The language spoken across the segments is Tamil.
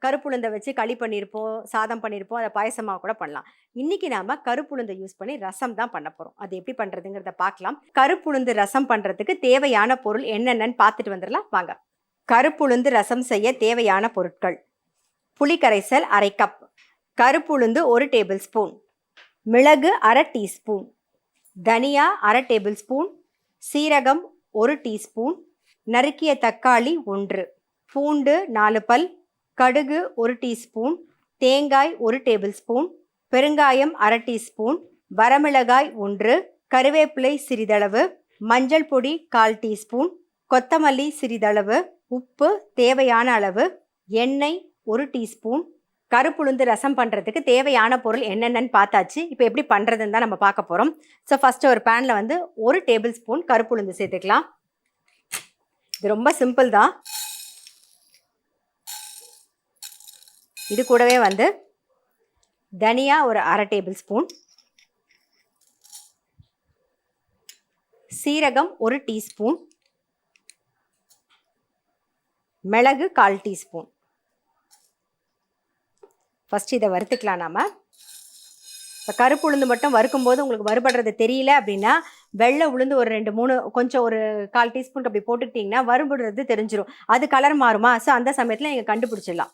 கருப்புளுந்தை வச்சு களி பண்ணியிருப்போம், சாதம் பண்ணியிருப்போம், அதை பாயசமாக கூட பண்ணலாம். இன்னைக்கு நாம கருப்புளுந்தை யூஸ் பண்ணி ரசம் தான் பண்ண போகிறோம். அது எப்படி பண்ணுறதுங்கிறத பார்க்கலாம். கருப்புளுந்து ரசம் பண்ணுறதுக்கு தேவையான பொருள் என்னென்னு பார்த்துட்டு வந்துடலாம் வாங்க. கருப்புளுந்து ரசம் செய்ய தேவையான பொருட்கள்: புளிக்கரைசல் அரை கப், கருப்புளுந்து 1 டேபிள் ஸ்பூன், மிளகு அரை டீஸ்பூன், தனியா அரை டேபிள் ஸ்பூன், சீரகம் 1 டீஸ்பூன், நறுக்கிய தக்காளி 1, பூண்டு 4 பல், கடுகு 1 டீஸ்பூன், தேங்காய் 1 டேபிள் ஸ்பூன், பெருங்காயம் அரை டீஸ்பூன், வரமிளகாய் 1, கருவேப்பிலை சிறிதளவு, மஞ்சள் பொடி 1/4 டீஸ்பூன், கொத்தமல்லி சிறிதளவு, உப்பு தேவையான அளவு, எண்ணெய் 1 டீஸ்பூன். கருப்புளுந்து ரசம் பண்ணுறதுக்கு தேவையான பொருள் என்னென்னு பார்த்தாச்சு. இப்போ எப்படி பண்ணுறதுன்னு தான் நம்ம பார்க்க போகிறோம். ஸோ ஃபஸ்ட்டு ஒரு பேனில் வந்து 1 டேபிள் ஸ்பூன் கருப்புளுந்து சேர்த்துக்கலாம். இது ரொம்ப சிம்பிள் தான். இது கூடவே வந்து தனியா ஒரு அரை டேபிள் ஸ்பூன், சீரகம் 1 டீஸ்பூன், மிளகு 1/4 டீஸ்பூன். ஃபஸ்ட் இதை வறுத்துக்கலாம். நாம இப்போ கருப்பு உளுந்து மட்டும் வறுக்கும்போது உங்களுக்கு வறுபடுறது தெரியல அப்படின்னா வெள்ளை உளுந்து ஒரு 2-3 கொஞ்சம் ஒரு 1/4 டீஸ்பூனுக்கு அப்படி போட்டுக்கிட்டிங்கன்னா வறுபடுறது தெரிஞ்சிடும். அது கலர் மாறுமா? ஸோ அந்த சமயத்தில் நீங்கள் கண்டுபிடிச்சிடலாம்.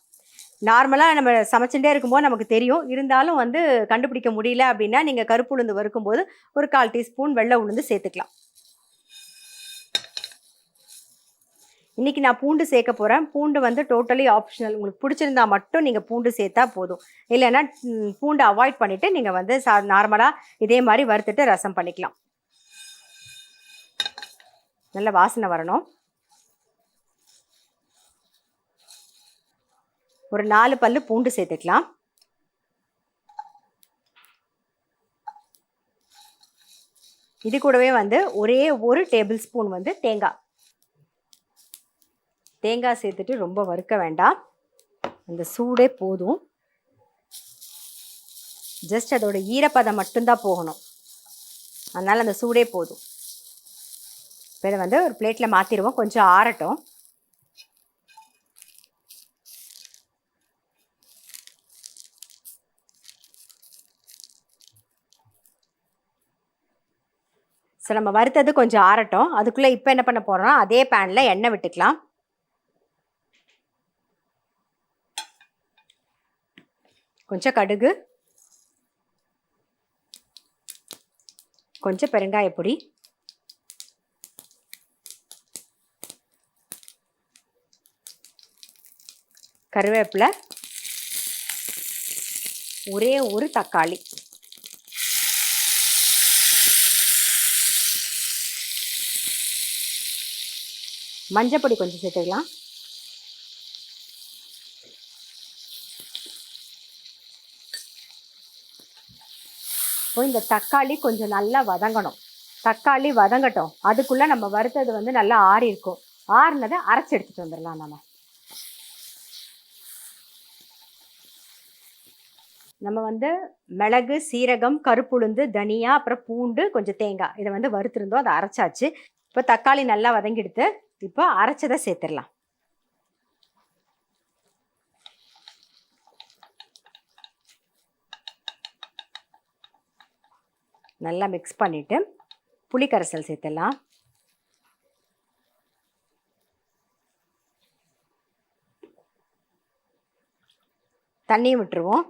நார்மலாக நம்ம சமைச்சுட்டே இருக்கும்போது நமக்கு தெரியும். இருந்தாலும் வந்து கண்டுபிடிக்க முடியல அப்படின்னா நீங்கள் கருப்பு உளுந்து வறுக்கும்போது ஒரு 1/4 டீஸ்பூன் வெள்ளை உளுந்து சேர்த்துக்கலாம். இன்றைக்கி நான் பூண்டு சேர்க்க போகிறேன். பூண்டு வந்து டோட்டலி ஆப்ஷனல். உங்களுக்கு பிடிச்சிருந்தா மட்டும் நீங்கள் பூண்டு சேர்த்தா போதும். இல்லைன்னா பூண்டை அவாய்ட் பண்ணிவிட்டு நீங்கள் வந்து நார்மலாக இதே மாதிரி வறுத்துட்டு ரசம் பண்ணிக்கலாம். நல்ல வாசனை வரணும். ஒரு 4 பல்லு பூண்டு சேர்த்துக்கலாம். இது கூடவே வந்து ஒரே 1 டேபிள் ஸ்பூன் வந்து தேங்காய் சேர்த்துட்டு ரொம்ப வறுக்க வேண்டாம். அந்த சூடே போதும். ஜஸ்ட் அதோட ஈரப்பதம் மட்டும்தான் போகணும். அதனால் அந்த சூடே போதும். இப்போ இதை வந்து ஒரு பிளேட்டில் மாற்றிடுவோம். கொஞ்சம் ஆறட்டும். ஸோ நம்ம வறுத்தது கொஞ்சம் ஆறட்டும். அதுக்குள்ளே இப்போ என்ன பண்ண போகிறோம்னா அதே பேனில் எண்ணெய் விட்டுக்கலாம். கொஞ்சம் கடுகு, கொஞ்சம் பெருங்காய பொடி, கருவேப்பிலை, ஒரே ஒரு தக்காளி, மஞ்சள் பொடி கொஞ்சம் சேர்த்துக்கலாம். இந்த தக்காளி கொஞ்சம் நல்லா வதங்கணும். தக்காளி வதங்கட்டும். அதுக்குள்ளே நம்ம வறுத்தது வந்து நல்லா ஆறி இருக்கும். ஆறுனதை அரைச்சி எடுத்துகிட்டு வந்துடலாம். நம்ம வந்து மிளகு, சீரகம், கருப்புளுந்து, தனியா, அப்புறம் பூண்டு, கொஞ்சம் தேங்காய் இதை வந்து வறுத்துருந்தோம். அதை அரைச்சாச்சு. இப்போ தக்காளி நல்லா வதங்கிடுத்து. இப்போ அரைச்சதை சேர்த்துடலாம். நல்லா மிக்ஸ் பண்ணிவிட்டு புளி கரைசல் சேர்த்துடலாம். தண்ணியும் விட்டுருவோம்.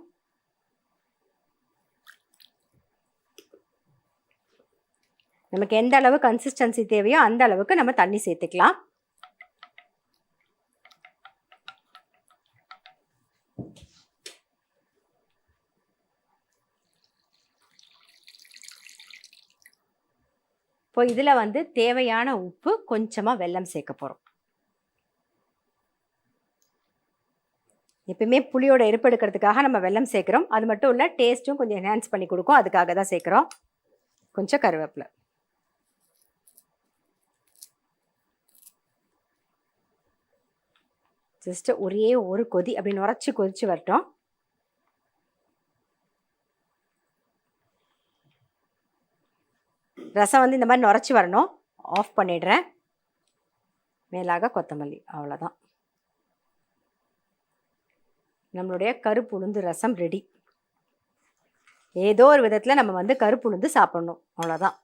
நமக்கு எந்த அளவு கன்சிஸ்டன்சி தேவையோ அந்த அளவுக்கு நம்ம தண்ணி சேர்த்துக்கலாம். இப்போ இதில் வந்து தேவையான உப்பு, கொஞ்சமாக வெல்லம் சேர்க்க போகிறோம். எப்பயுமே புளியோட இருப்பு எடுக்கிறதுக்காக நம்ம வெல்லம் சேர்க்குறோம். அது மட்டும் இல்லை, டேஸ்ட்டும் கொஞ்சம் என்ஹான்ஸ் பண்ணி கொடுக்கும். அதுக்காக தான் சேர்க்குறோம். கொஞ்சம் கருவேப்பிலை. ஜஸ்ட் ஒரே ஒரு கொதி அப்படி நுரைச்சி கொதிச்சு வரட்டும். ரசம் வந்து இந்த மாதிரி நுரைச்சி வரணும். ஆஃப் பண்ணிடுறேன். மேலாக கொத்தமல்லி, அவ்வளோதான். நம்மளுடைய கருப்புளுந்து ரசம் ரெடி. ஏதோ ஒரு விதத்தில் நம்ம வந்து கருப்புளுந்து சாப்பிடணும், அவ்வளோதான்.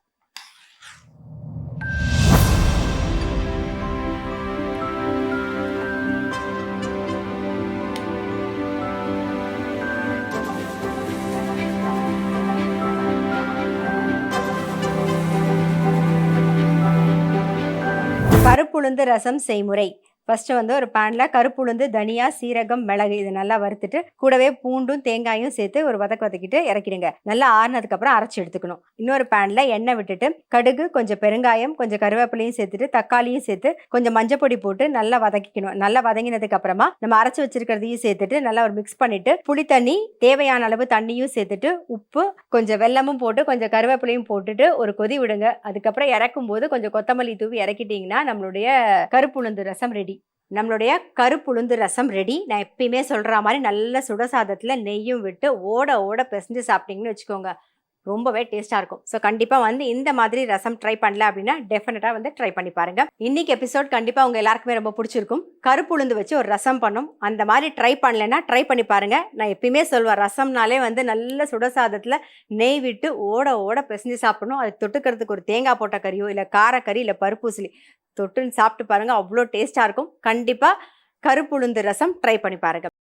கருப்புளுந்து ரசம் செய்முறை. ஃபஸ்ட்டு வந்து ஒரு பேனில் கருப்புளுந்து, தனியா, சீரகம், மிளகு இது நல்லா வறுத்துட்டு கூடவே பூண்டும் தேங்காயும் சேர்த்து ஒரு வதக்கிட்டு இறக்கிடுங்க. நல்லா ஆறுனதுக்கப்புறம் அரைச்சி எடுத்துக்கணும். இன்னொரு பேனில் எண்ணெய் விட்டுட்டு கடுகு, கொஞ்சம் பெருங்காயம், கொஞ்சம் கருவேப்பிலையும் சேர்த்துட்டு தக்காளியும் சேர்த்து கொஞ்சம் மஞ்சப்பொடி போட்டு நல்லா வதக்கிக்கணும். நல்லா வதங்கினதுக்கு அப்புறமா நம்ம அரைச்சி வச்சிருக்கிறதையும் சேர்த்துட்டு நல்லா ஒரு மிக்ஸ் பண்ணிட்டு புளி தண்ணி, தேவையான அளவு தண்ணியும் சேர்த்துட்டு உப்பு, கொஞ்சம் வெல்லமும் போட்டு கொஞ்சம் கருவேப்பிலையும் போட்டுட்டு ஒரு கொதி விடுங்க. அதுக்கப்புறம் இறக்கும் போது கொஞ்சம் கொத்தமல்லி தூவி இறக்கிட்டீங்கன்னா நம்மளுடைய கருப்புளுந்து ரசம் ரெடி. நம்மளுடைய கருப்புளுந்து ரசம் ரெடி. நான் எப்பயுமே சொல்கிற மாதிரி நல்ல சுடசாதத்தில் நெய்யும் விட்டு ஓட பிசைஞ்சு சாப்பிட்டீங்கன்னு வச்சுக்கோங்க, ரொம்பவே டேஸ்ட்டாக இருக்கும். ஸோ கண்டிப்பாக வந்து இந்த மாதிரி ரசம் ட்ரை பண்ணல அப்படின்னா டெஃபினட்டாக வந்து ட்ரை பண்ணி பாருங்கள். இன்னைக்கு எபிசோட் கண்டிப்பாக உங்கள் எல்லாருக்குமே ரொம்ப பிடிச்சிருக்கும். கருப்புளுந்து வச்சு ஒரு ரசம் பண்ணும், அந்த மாதிரி ட்ரை பண்ணலைன்னா ட்ரை பண்ணி பாருங்கள். நான் எப்பயுமே சொல்வேன், ரசம்னாலே வந்து நல்ல சுடசாதத்தில் நெய் விட்டு ஓட பிசைஞ்சு சாப்பிடணும். அதுக்கு தொட்டுக்கிறதுக்கு ஒரு தேங்காய் போட்ட கறியோ இல்லை காரக்கறி இல்லை பருப்பூசலி தொட்டுன்னு சாப்பிட்டு பாருங்கள், அவ்வளோ டேஸ்ட்டாக இருக்கும். கண்டிப்பாக கருப்புளுந்து ரசம் ட்ரை பண்ணி பாருங்கள்.